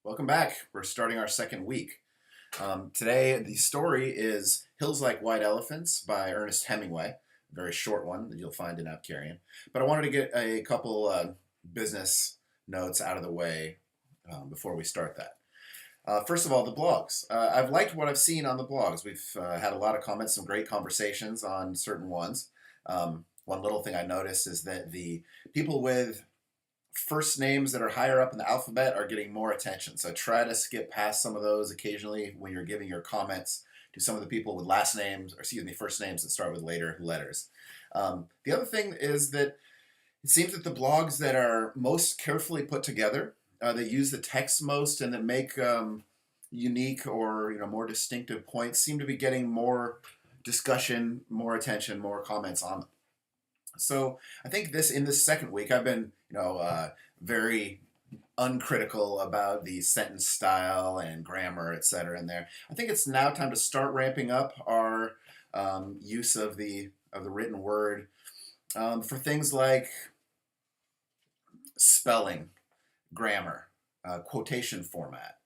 Welcome back. We're starting our second week. Today, the story is Hills Like White Elephants by Ernest Hemingway, a very short one that you'll find in Abkarian. But I wanted to get a couple business notes out of the way before we start that. First of all, the blogs. I've liked what I've seen on the blogs. We've had a lot of comments, some great conversations on certain ones. One little thing I noticed is that the people with first names that are higher up in the alphabet are getting more attention. So try to skip past some of those occasionally when you're giving your comments to some of the people with last names, or excuse me, first names that start with later letters. The other thing is that it seems that the blogs that are most carefully put together, that use the text most and that make unique or more distinctive points, seem to be getting more discussion, more attention, more comments on them. So I think in this second week, I've been very uncritical about the sentence style and grammar, etc. In there, I think it's now time to start ramping up our use of the written word for things like spelling, grammar, quotation format.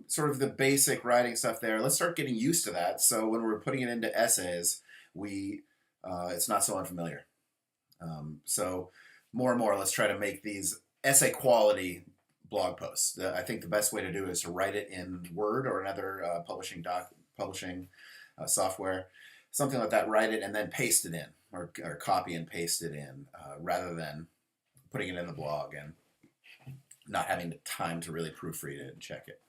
Sort of the basic writing stuff there. Let's start getting used to that. So when we're putting it into essays, it's not so unfamiliar. So more and more, let's try to make these essay quality blog posts. I think the best way to do it is to write it in Word or another publishing software, something like that. Write it and then paste it in, or copy and paste it in, rather than putting it in the blog and not having the time to really proofread it and check it.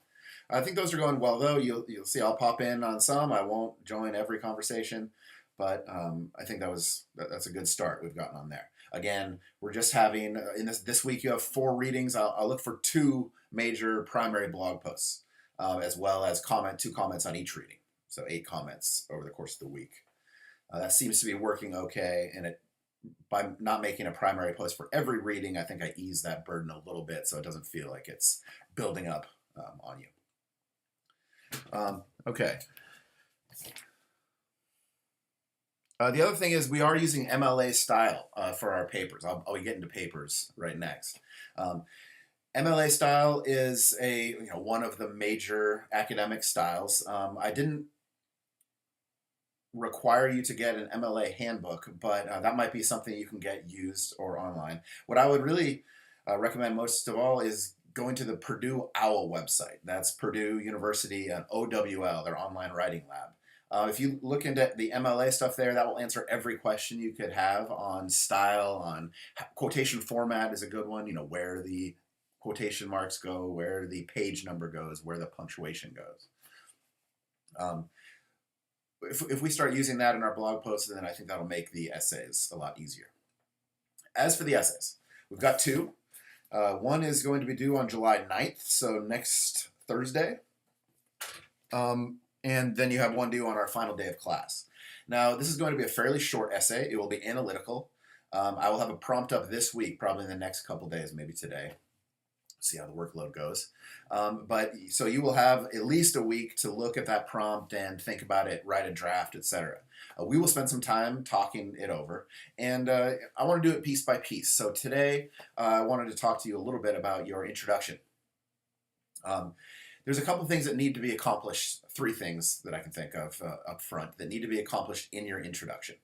I think those are going well, though. You'll see I'll pop in on some. I won't join every conversation, but I think that's a good start we've gotten on there. Again, we're just having, in this week you have 4 readings. I'll look for 2 major primary blog posts, as well as 2 comments on each reading. So 8 comments over the course of the week. That seems to be working okay, and by not making a primary post for every reading, I think I ease that burden a little bit so it doesn't feel like it's building up on you. Okay. The other thing is we are using MLA style for our papers. I'll be getting to papers right next. MLA style is one of the major academic styles. I didn't require you to get an MLA handbook, but that might be something you can get used or online. What I would really recommend most of all is going to the Purdue OWL website. That's Purdue University and OWL, their online writing lab. If you look into the MLA stuff there, that will answer every question you could have on style, on quotation format is a good one, where the quotation marks go, where the page number goes, where the punctuation goes. If we start using that in our blog posts, then I think that'll make the essays a lot easier. As for the essays, we've got 2. One is going to be due on July 9th, so next Thursday. And then you have one due on our final day of class. Now, this is going to be a fairly short essay. It will be analytical. I will have a prompt up this week, probably in the next couple days, maybe today. See how the workload goes. So you will have at least a week to look at that prompt and think about it, write a draft, etc. We will spend some time talking it over, and I want to do it piece by piece. So today, I wanted to talk to you a little bit about your introduction. There's a couple things that need to be accomplished, 3 things that I can think of up front that need to be accomplished in your introduction.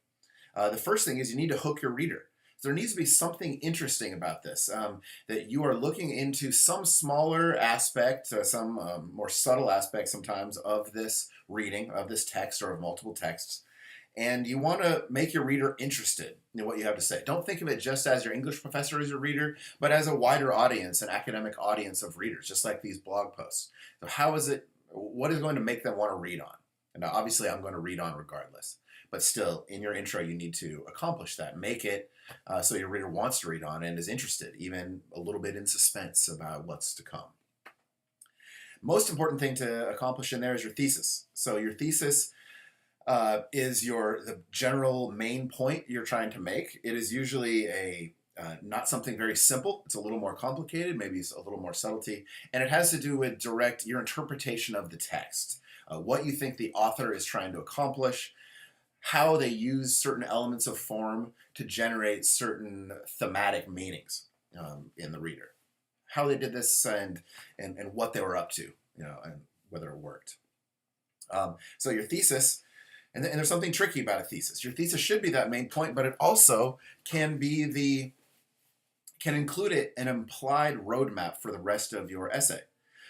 The first thing is you need to hook your reader. So there needs to be something interesting about this, that you are looking into some smaller aspect, some more subtle aspect sometimes of this reading, of this text or of multiple texts, and you want to make your reader interested in what you have to say. Don't think of it just as your English professor as your reader, but as a wider audience, an academic audience of readers, just like these blog posts. So what is going to make them want to read on? And now obviously I'm going to read on regardless, but still in your intro you need to accomplish that. Make it so your reader wants to read on and is interested, even a little bit in suspense about what's to come. Most important thing to accomplish in there is your thesis. So your thesis is the general main point you're trying to make. It is usually not something very simple. It's a little more complicated, maybe it's a little more subtlety, and it has to do with your interpretation of the text, what you think the author is trying to accomplish, how they use certain elements of form to generate certain thematic meanings in the reader. how they did this and what they were up to, and whether it worked. So your thesis, and there's something tricky about a thesis. Your thesis should be that main point, but it also can include an implied roadmap for the rest of your essay.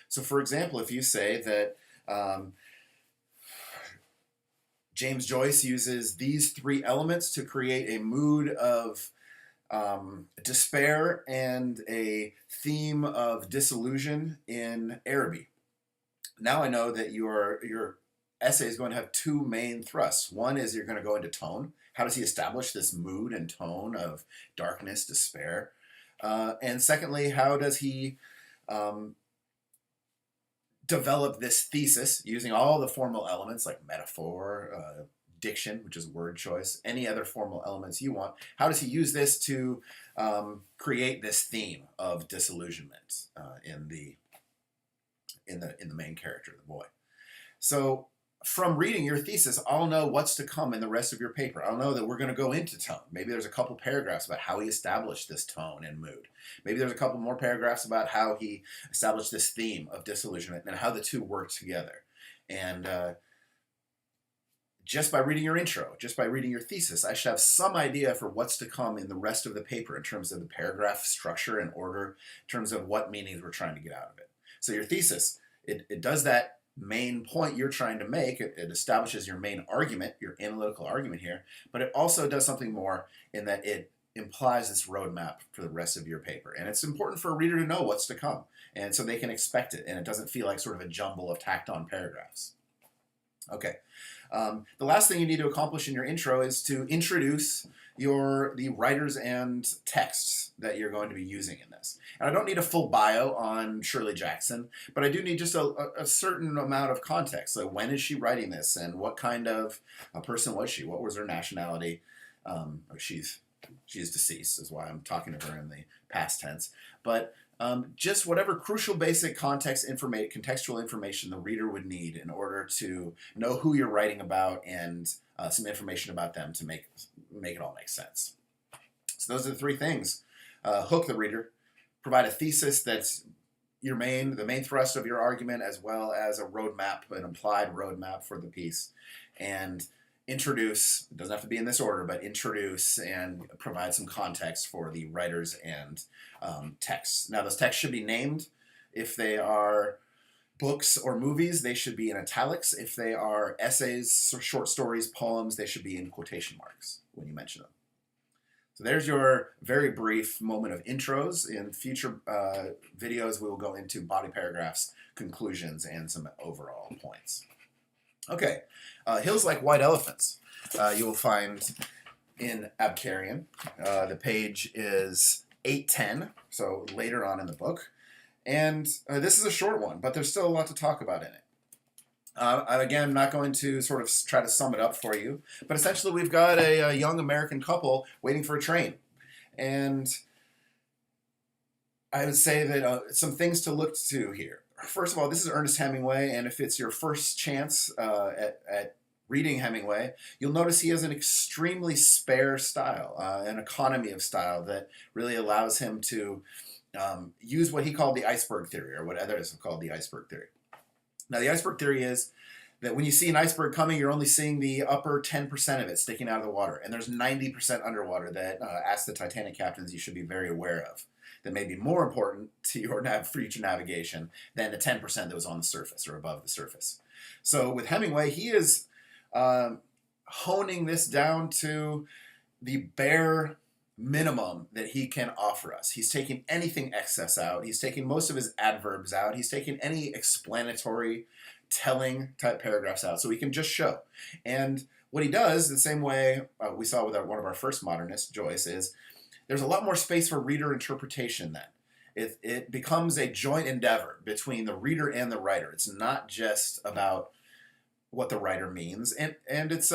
So for example, if you say that James Joyce uses these three elements to create a mood of despair and a theme of disillusion in Araby. Now I know that your essay is going to have two main thrusts. One is you're going to go into tone. How does he establish this mood and tone of darkness, despair? And secondly, how does he develop this thesis using all the formal elements like metaphor, diction, which is word choice, any other formal elements you want? How does he use this to create this theme of disillusionment in the main character, the boy? So from reading your thesis, I'll know what's to come in the rest of your paper. I'll know that we're going to go into tone. Maybe there's a couple paragraphs about how he established this tone and mood. Maybe there's a couple more paragraphs about how he established this theme of disillusionment and how the two work together. And just by reading your intro, just by reading your thesis, I should have some idea for what's to come in the rest of the paper in terms of the paragraph structure and order, in terms of what meanings we're trying to get out of it. So your thesis, it does that main point you're trying to make. It establishes your main argument, your analytical argument here, but it also does something more in that it implies this roadmap for the rest of your paper. And it's important for a reader to know what's to come, and so they can expect it, and it doesn't feel like sort of a jumble of tacked on paragraphs. Okay. The last thing you need to accomplish in your intro is to introduce the writers and texts that you're going to be using in this. And I don't need a full bio on Shirley Jackson, but I do need just a certain amount of context. So when is she writing this, and what kind of a person was she? What was her nationality? She's deceased, is why I'm talking to her in the past tense. But just whatever crucial basic contextual information the reader would need in order to know who you're writing about, and some information about them to make it all make sense. So those are the three things. Hook the reader, provide a thesis that's the main thrust of your argument, as well as a roadmap, an implied roadmap for the piece, and introduce, it doesn't have to be in this order, but introduce and provide some context for the writers and texts. Now, those texts should be named. If they are books or movies, they should be in italics. If they are essays, short stories, poems, they should be in quotation marks when you mention them. So there's your very brief moment of intros. In future videos, we will go into body paragraphs, conclusions, and some overall points. Okay, Hills Like White Elephants. You will find in Abkarian. The page is 810, so later on in the book. And this is a short one, but there's still a lot to talk about in it. Again, I'm not going to sort of try to sum it up for you, but essentially we've got a young American couple waiting for a train. And I would say that some things to look to here. First of all, this is Ernest Hemingway, and if it's your first chance at reading Hemingway, you'll notice he has an extremely spare style, an economy of style that really allows him to use what he called the iceberg theory, or what others have called the iceberg theory. Now, the iceberg theory is that when you see an iceberg coming, you're only seeing the upper 10% of it sticking out of the water, and there's 90% underwater that, ask the Titanic captains, you should be very aware of, that may be more important to your future navigation than the 10% that was on the surface or above the surface. So with Hemingway, he is honing this down to the bare minimum that he can offer us. He's taking anything excess out. He's taking most of his adverbs out. He's taking any explanatory, telling type paragraphs out, so he can just show. And what he does, the same way we saw with one of our first modernists, Joyce, is there's a lot more space for reader interpretation then. It becomes a joint endeavor between the reader and the writer. It's not just about what the writer means. And it's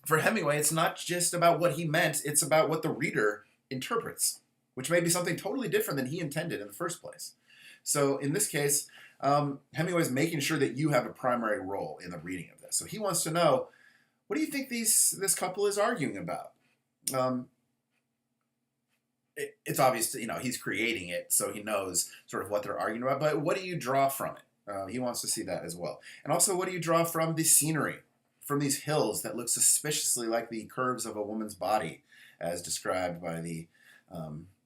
for Hemingway, it's not just about what he meant, it's about what the reader interprets, which may be something totally different than he intended in the first place. So in this case, Hemingway is making sure that you have a primary role in the reading of this. So he wants to know, what do you think this couple is arguing about? it's obvious, he's creating it, so he knows sort of what they're arguing about. But what do you draw from it? He wants to see that as well. And also, what do you draw from the scenery, from these hills that look suspiciously like the curves of a woman's body, as described by the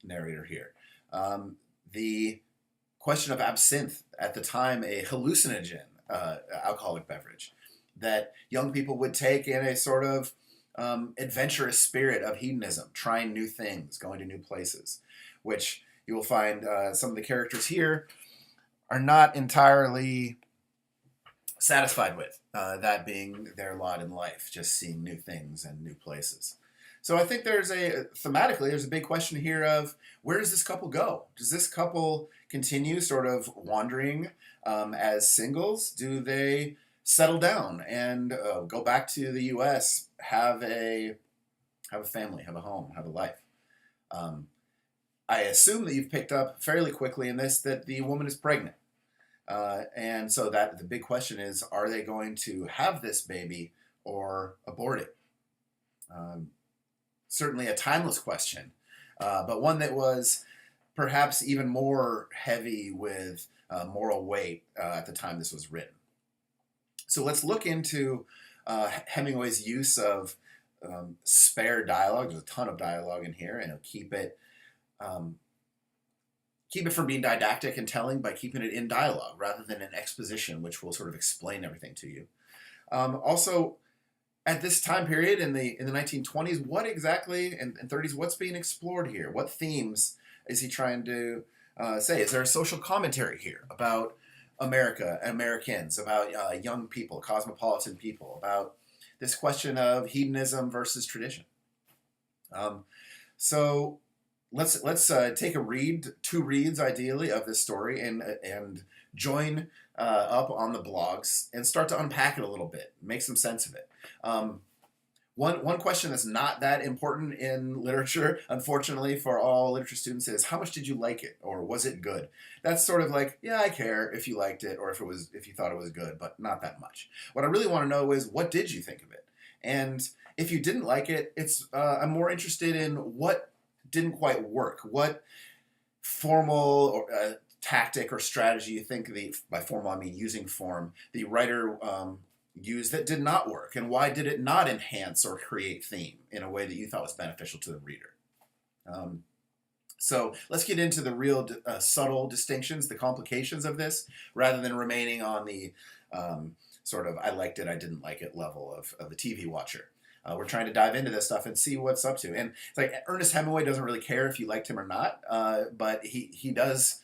narrator here? The question of absinthe, at the time a hallucinogen, alcoholic beverage, that young people would take in a sort of adventurous spirit of hedonism, trying new things, going to new places, which you will find some of the characters here are not entirely satisfied with, that being their lot in life, just seeing new things and new places. So I think thematically, there's a big question here of where does this couple go? Does this couple continue sort of wandering as singles? Do they settle down and go back to the U.S., have a family, have a home, have a life? I assume that you've picked up fairly quickly in this that the woman is pregnant. And so that the big question is, are they going to have this baby or abort it? Certainly a timeless question, but one that was perhaps even more heavy with moral weight at the time this was written. So let's look into Hemingway's use of spare dialogue. There's a ton of dialogue in here, and he'll keep it from being didactic and telling by keeping it in dialogue rather than an exposition, which will sort of explain everything to you. Also, at this time period in the 1920s, what exactly, and 30s, what's being explored here? What themes is he trying to say? Is there a social commentary here about America, Americans, about young people, cosmopolitan people, about this question of hedonism versus tradition? So let's take two reads ideally of this story, and join up on the blogs and start to unpack it a little bit, make some sense of it. One question that's not that important in literature, unfortunately, for all literature students is, how much did you like it, or was it good? That's sort of like, yeah, I care if you liked it or if you thought it was good, but not that much. What I really want to know is, what did you think of it? And if you didn't like it, I'm more interested in what didn't quite work. What formal or tactic or strategy you think by formal I mean using form, the writer used that did not work, and why did it not enhance or create theme in a way that you thought was beneficial to the reader? So let's get into the real subtle distinctions, the complications of this, rather than remaining on the sort of I liked it, I didn't like it level of a TV watcher. We're trying to dive into this stuff and see what's up to. And it's like Ernest Hemingway doesn't really care if you liked him or not, but he does.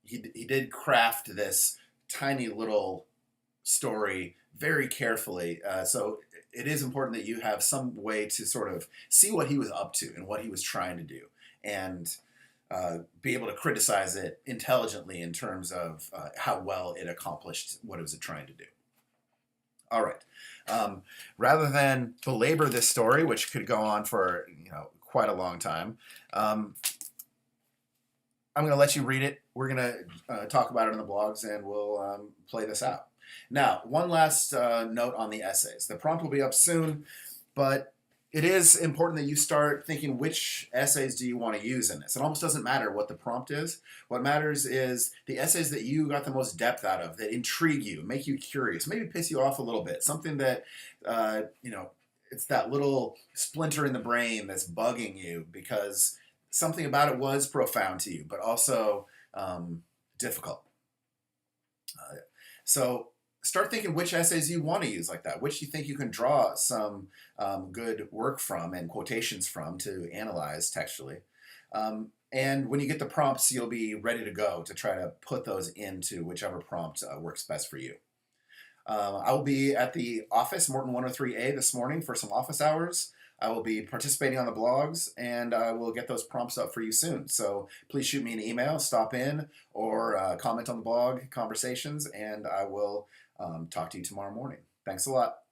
He did craft this tiny little story very carefully. So it is important that you have some way to sort of see what he was up to and what he was trying to do, and be able to criticize it intelligently in terms of how well it accomplished what it was trying to do. All right. Rather than belabor this story, which could go on for quite a long time, I'm going to let you read it. We're going to talk about it in the blogs, and we'll play this out. Now, one last note on the essays. The prompt will be up soon, but it is important that you start thinking, which essays do you want to use in this? It almost doesn't matter what the prompt is. What matters is the essays that you got the most depth out of, that intrigue you, make you curious, maybe piss you off a little bit, something that, it's that little splinter in the brain that's bugging you because something about it was profound to you, but also difficult. So start thinking which essays you want to use like that, which you think you can draw some good work from and quotations from to analyze textually. And when you get the prompts, you'll be ready to go to try to put those into whichever prompt works best for you. I will be at the office, Morton 103A, this morning for some office hours. I will be participating on the blogs, and I will get those prompts up for you soon. So please shoot me an email, stop in, or comment on the blog conversations, and I will talk to you tomorrow morning. Thanks a lot.